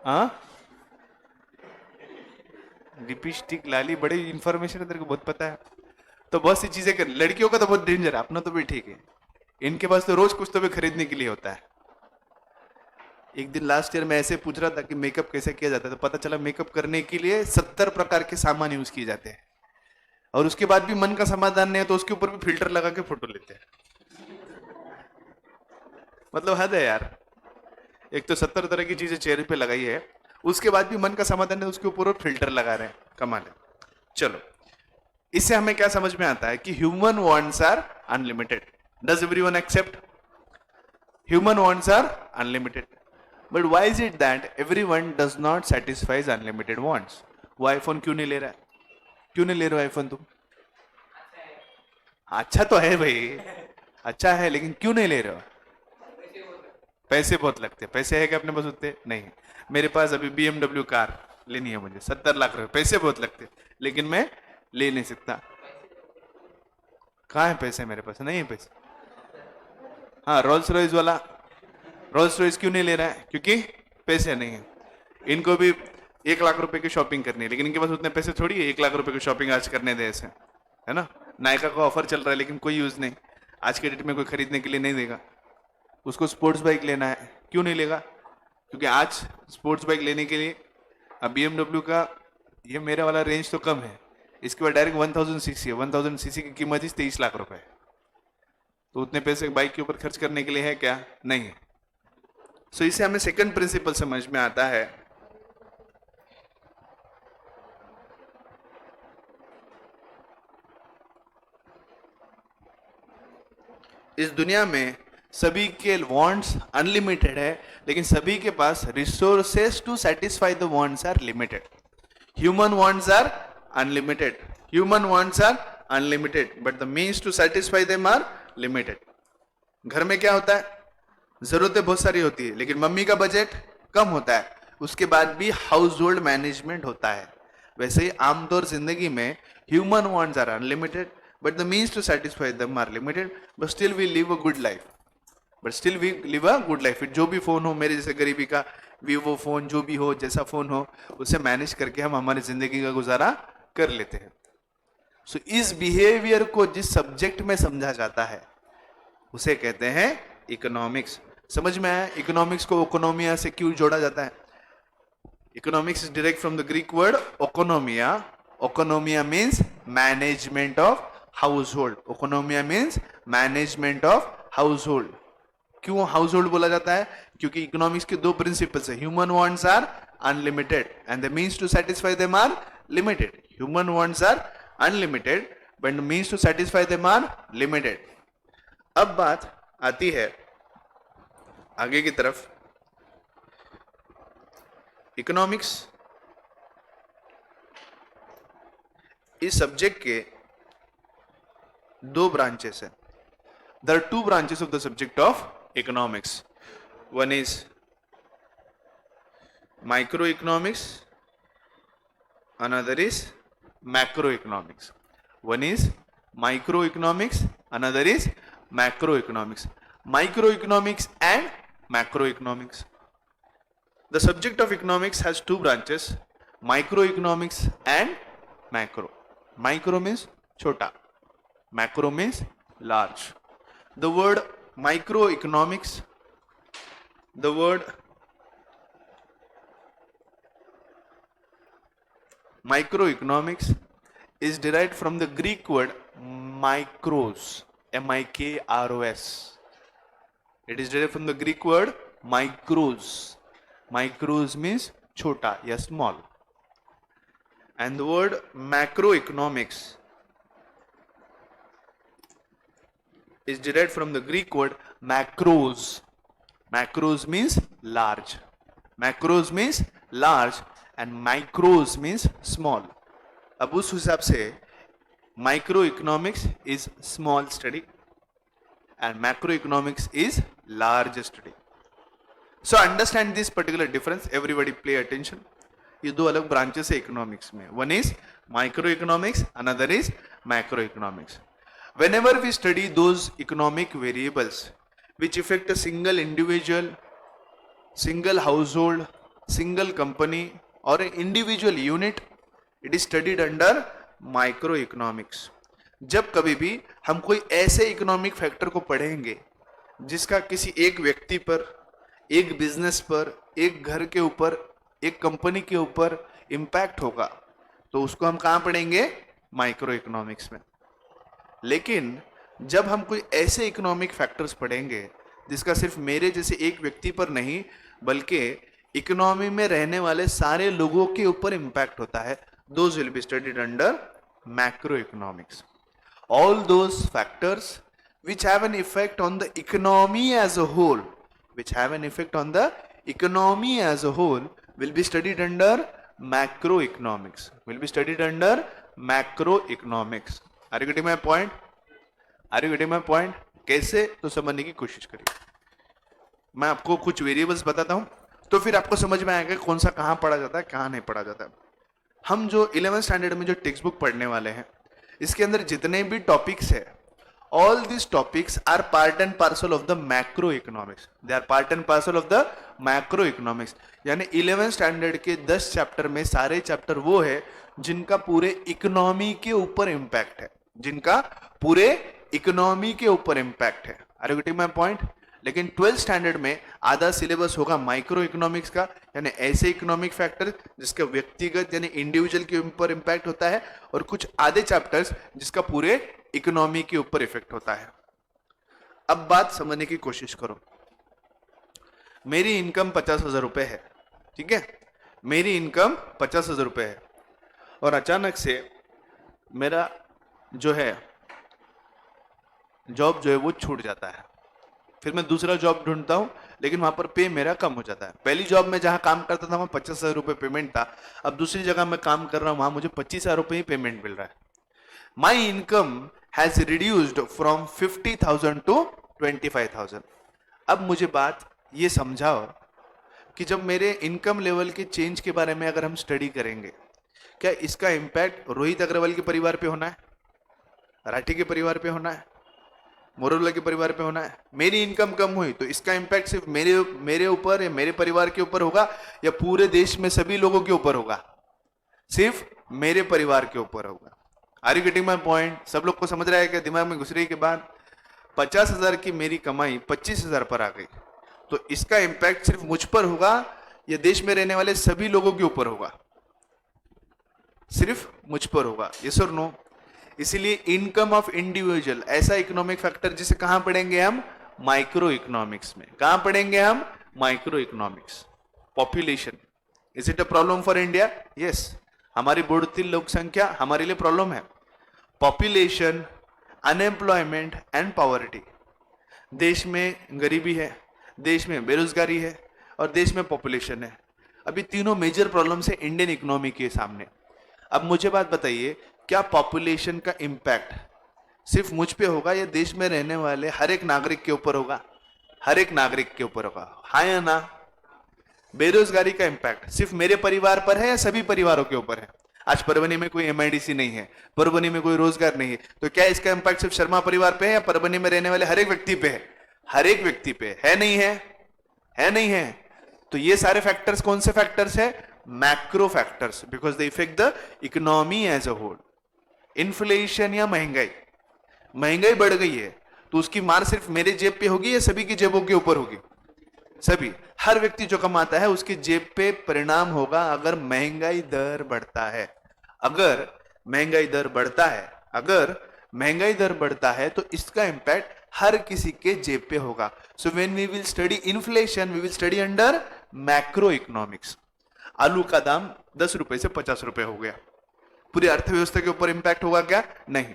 हाँ, लिपस्टिक लाली, बड़ी इंफॉर्मेशन है तेरे को, बहुत पता है। तो बहुत सी चीजें कर, लड़कियों का तो बहुत डेंजर है, अपना तो भी ठीक है, इनके पास तो रोज कुछ तो भी खरीदने के लिए होता है। एक दिन लास्ट ईयर में ऐसे पूछ रहा था कि मेकअप कैसे किया जाता है, तो पता चला मेकअप करने के लिए 70 प्रकार के सामान यूज किए जाते हैं, और उसके बाद भी मन का समाधान नहीं है तो उसके ऊपर भी फिल्टर लगा के फोटो लेते हैं। मतलब हद है यार, एक तो 70 तरह की चीजें चेहरे पे लगाई है, उसके बाद भी मन का समाधान है, उसके ऊपर फिल्टर लगा रहे हैं, कमाल है। चलो, इससे हमें क्या समझ में आता है कि human wants are unlimited. Does everyone accept? Human wants are unlimited, but why is it that everyone does not satisfies unlimited wants? वो आईफोन क्यों नहीं ले रहा है? क्यों नहीं ले रहे हो आईफोन तुम? अच्छा तो है भाई, अच्छा है, लेकिन क्यों नहीं ले रहे हो? पैसे बहुत लगते हैं। पैसे है क्या अपने पास उतने? नहीं है। मेरे पास अभी BMW कार लेनी है मुझे, 70 लाख रुपए। पैसे बहुत लगते हैं, लेकिन मैं ले नहीं सकता। कहाँ है पैसे? मेरे पास नहीं है पैसे। हाँ, रोल्स रॉयस वाला, रोल्स रॉयस क्यों नहीं ले रहा है? क्योंकि पैसे नहीं है। इनको भी 1 लाख रुपए की शॉपिंग करनी है, लेकिन इनके पास उतने पैसे थोड़ी है 1 लाख रुपए की शॉपिंग आज करने दे ऐसे, है ना। नायका का ऑफर चल रहा है, लेकिन कोई यूज नहीं। आज के डेट में कोई खरीदने के लिए नहीं देगा। उसको स्पोर्ट्स बाइक लेना है, क्यों नहीं लेगा? क्योंकि आज स्पोर्ट्स बाइक लेने के लिए अब BMW का ये मेरा वाला रेंज तो कम है, इसके बाद डायरेक्ट 1000 सीसी है। 1000 सीसी की कीमत ही 23 लाख रुपए। तो उतने पैसे बाइक के ऊपर खर्च करने के लिए है क्या? नहीं है। सो इससे हमें सेकंड प्रिंसिपल समझ में आता है, इस दुनिया में सभी के वांट्स अनलिमिटेड है, लेकिन सभी के पास resources to satisfy the wants are limited. Human wants are unlimited, human wants are unlimited, but the means to satisfy them are limited. घर में क्या होता है? जरूरतें बहुत सारी होती है, लेकिन मम्मी का बजट कम होता है, उसके बाद भी हाउस होल्ड मैनेजमेंट होता है। वैसे ही आमतौर जिंदगी में human wants are unlimited, but the means to satisfy them are limited, but still we live a good life, but still we live a good life. जो भी फोन हो, मेरे जैसे गरीबी का वीवो फोन, जो भी हो, जैसा फोन हो, उसे मैनेज करके हम हमारी जिंदगी का गुजारा कर लेते हैं। सो इस बिहेवियर को जिस सब्जेक्ट में समझा जाता है उसे कहते हैं इकोनॉमिक्स। समझ में आया इकोनॉमिक्स को इकोनोमिया से क्यों जोड़ा जाता है? Economics is direct from the Greek word oikonomia. Oikonomia means management of household. Oikonomia means management of household. क्यों हाउस होल्ड बोला जाता है? क्योंकि इकोनॉमिक्स के दो प्रिंसिपल्स है, human wants are unlimited and the means to satisfy them are limited. Human wants are unlimited but the means to satisfy them are limited. अब बात आती है आगे की तरफ। इकोनॉमिक्स इस सब्जेक्ट के दो ब्रांचेस हैं। There are two branches of the subject of economics. One is microeconomics, another is macroeconomics. One is microeconomics, another is macroeconomics. Microeconomics and macroeconomics. The subject of economics has two branches, microeconomics and macro. Micro means chota, macro means large. The word microeconomics, the word microeconomics is derived from the Greek word micros, M-I-K-R-O-S. It is derived from the Greek word micros. Micros means chota, yes, small. And the word macroeconomics is derived from the Greek word macros. Macros means large. Macros means large and micros means small. अब उस हिसाब से microeconomics is small study and macroeconomics is large study. So understand this particular difference. Everybody pay attention. ये दो अलग branches है economics में. One is microeconomics, another is macroeconomics. Whenever we study those economic variables which affect a single individual, single household, single company or an individual unit, it is studied under microeconomics. जब कभी भी हम कोई ऐसे economic factor को पढ़ेंगे जिसका किसी एक व्यक्ति पर, एक बिजनेस पर, एक घर के ऊपर, एक कंपनी के ऊपर इम्पैक्ट होगा, तो उसको हम कहाँ पढ़ेंगे? माइक्रो इकोनॉमिक्स में. लेकिन जब हम कोई ऐसे इकोनॉमिक फैक्टर्स पढ़ेंगे जिसका सिर्फ मेरे जैसे एक व्यक्ति पर नहीं बल्कि इकोनॉमी में रहने वाले सारे लोगों के ऊपर इम्पैक्ट होता है, those will be studied under macro economics. All those factors which have an effect on the economy as a whole, which have an effect on the economy as a whole, will be studied under macroeconomics. Will be studied under macroeconomics. Are you getting my point? Are you getting my point? कैसे, तो समझने की कोशिश करिए। मैं आपको कुछ variables बताता हूं, तो फिर आपको समझ में आएगा कौन सा कहां पढ़ा जाता है, कहां नहीं पढ़ा जाता है। हम जो 11th स्टैंडर्ड में जो टेक्स्ट बुक पढ़ने वाले हैं, इसके अंदर जितने भी टॉपिक्स है, all this topics are part and parcel of the macro economics. They are part and parcel of the macro economics. यानी 11th स्टैंडर्ड के 10 चैप्टर में सारे चैप्टर वो है जिनका पूरे इकोनॉमी के ऊपर इंपैक्ट है, जिनका पूरे इकोनॉमी के ऊपर इंपैक्ट है। Are you getting my point? लेकिन 12th स्टैंडर्ड में आधा सिलेबस होगा माइक्रो इकोनॉमिक्स का, यानी ऐसे इकोनॉमिक फैक्टर जिसका व्यक्तिगत यानी इंडिविजुअल के ऊपर इंपैक्ट होता है, और कुछ आधे चैप्टर्स जिसका पूरे इकोनॉमी के ऊपर इफेक्ट होता है। अब बात समझने की कोशिश करो। मेरी इनकम 50,000 रुपए है, ठीक है, मेरी इनकम 50,000 रुपए है, और अचानक से मेरा जो है जॉब जो है वो छूट जाता है। फिर मैं दूसरा जॉब ढूंढता हूं, लेकिन वहां पर पे मेरा कम हो जाता है। पहली जॉब में जहां काम करता था वहां 50,000 रुपए पेमेंट था, अब दूसरी जगह मैं काम कर रहा हूं, वहां मुझे 25,000 रुपए ही पेमेंट मिल रहा है। My income has reduced from 50,000 to 25,000। अब मुझे बात ये समझाओ कि जब मेरे इनकम लेवल के चेंज के बारे में अगर हम स्टडी करेंगे, क्या इसका इंपैक्ट रोहित अग्रवाल के परिवार पे होना है, राठी के परिवार पे होना है, मोरोला के परिवार पे होना है? मेरी इनकम कम हुई तो इसका इंपैक्ट सिर्फ मेरे ऊपर या मेरे परिवार के ऊपर होगा, या पूरे देश में सभी लोगों के ऊपर होगा? सिर्फ मेरे परिवार के ऊपर होगा। Are you getting my point? सब लोग को समझ रहा है कि दिमाग में घुसने के बाद 50,000 की मेरी कमाई 25,000 पर आ गई, तो इसका इंपैक्ट सिर्फ मुझ पर होगा या देश में रहने वाले सभी लोगों के ऊपर होगा? सिर्फ मुझ पर होगा। यस और नो? इसीलिए इनकम ऑफ इंडिविजुअल ऐसा इकोनॉमिक फैक्टर जिसे कहां पढ़ेंगे हम? माइक्रो इकोनॉमिक्स में। कहां पढ़ेंगे हम? Micro economics. Population, is it a problem for India? Yes, हमारी बढ़ती लोक संख्या हमारे लिए प्रॉब्लम है। Population, unemployment and poverty. देश में गरीबी है, देश में बेरोजगारी है, और देश में पॉपुलेशन है। अभी तीनों मेजर प्रॉब्लम्स है इंडियन इकोनॉमी के सामने। अब मुझे बात बताइए, क्या पॉपुलेशन का इंपैक्ट सिर्फ मुझ पे होगा या देश में रहने वाले हर एक नागरिक के ऊपर होगा? हर एक नागरिक के ऊपर होगा, हाँ या ना? बेरोजगारी का इंपैक्ट सिर्फ मेरे परिवार पर है या सभी परिवारों के ऊपर है? आज परभनी में कोई एमआईडीसी नहीं है, परभनी में कोई रोजगार नहीं है, तो क्या इसका इंपैक्ट सिर्फ शर्मा परिवार पे है या परभनी में रहने वाले हर एक व्यक्ति पे है? हर एक व्यक्ति पे है, नहीं है? है नहीं है? तो ये सारे फैक्टर्स कौन से फैक्टर्स है? Macro factors, because they effect the economy as a whole. Inflation या महंगाई, महंगाई बढ़ गई है तो उसकी मार सिर्फ मेरे जेब पे होगी या सभी की जेबों के ऊपर होगी? सभी, हर व्यक्ति जो कमाता है उसकी जेब पे परिणाम होगा अगर महंगाई दर बढ़ता है। अगर महंगाई दर बढ़ता है, अगर महंगाई दर बढ़ता है तो इसका इंपैक्ट हर किसी के जेब पे होगा। So when we will study inflation, we will study under macro economics. आलू का दाम 10 रुपए से 50 रुपए हो गया, पूरी अर्थव्यवस्था के ऊपर इंपैक्ट होगा क्या? नहीं।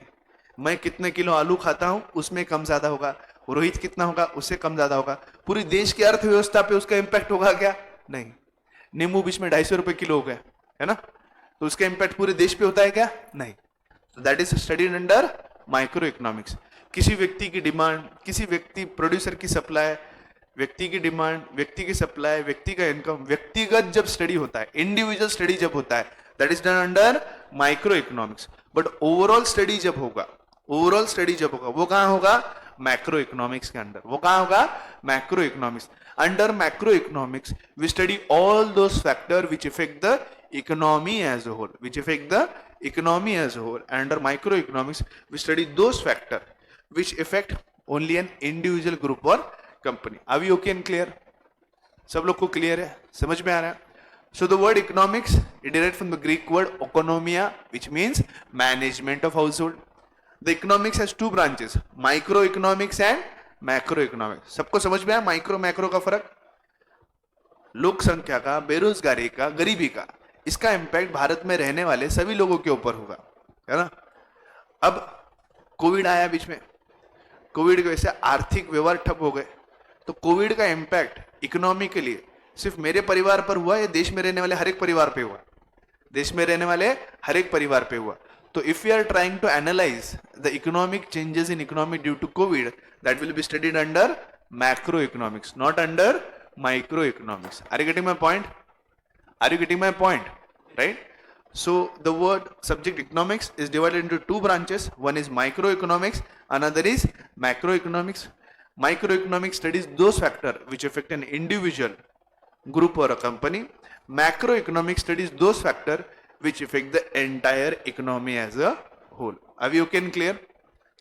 मैं कितने किलो आलू खाता हूं उसमें कम ज्यादा होगा, रोहित कितना होगा उससे कम ज्यादा होगा। पूरी देश की अर्थव्यवस्था पे उसका इंपैक्ट होगा क्या? नहीं। नींबू बीच में 250 रुपए किलो हो गया है ना, तो उसका इंपैक्ट पूरे देश पे होता है क्या? नहीं। That is studied under micro economics. किसी व्यक्ति की डिमांड, किसी व्यक्ति प्रोड्यूसर की सप्लाई, व्यक्ति की डिमांड, व्यक्ति की सप्लाई, व्यक्ति का इनकम, व्यक्तिगत जब स्टडी होता है, इंडिविजुअल स्टडी जब होता है, that is done under micro economics. But overall study जब होगा, ओवरऑल स्टडी जब होगा वो कहां होगा? मैक्रो इकोनॉमिक्स के अंदर। वो कहां होगा? Macro economics. Under macro economics we study all those factor which affect the economy as a whole, which affect the economy as a whole. Under micro economics we study those factor which affect only an individual group और company. Are we okay and clear? सब लोग को clear है, समझ में आ रहा है? So the word economics is derived from the Greek word oikonomia, which means management of household. The economics has two branches, microeconomics and macroeconomics. सबको समझ में आया माइक्रो मैक्रो का फर्क? लोक संख्या का, बेरोजगारी का, गरीबी का, इसका इंपैक्ट भारत में रहने वाले सभी लोगों के ऊपर होगा, है ना? अब कोविड आया बीच में, कोविड की वजह से आर्थिक व्यवहार ठप हो गए, तो कोविड का इंपैक्ट इकोनॉमी के लिए सिर्फ मेरे परिवार पर हुआ या देश में रहने वाले हर एक परिवार पे हुआ? देश में रहने वाले हर एक परिवार पे हुआ। So if we are trying to analyze the economic changes in economy due to COVID, that will be studied under macroeconomics, not under microeconomics. Are you getting my point? Are you getting my point? Right? So the word subject economics is divided into two branches. One is microeconomics, another is macroeconomics. Microeconomics studies those factors which affect an individual, group or a company. Macroeconomics studies those factors which affect the entire economy as a whole. Are we okay and clear?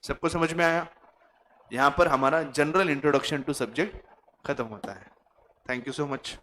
सबको समझ में आया? यहाँ पर हमारा general introduction to subject खत्म होता है. Thank you so much.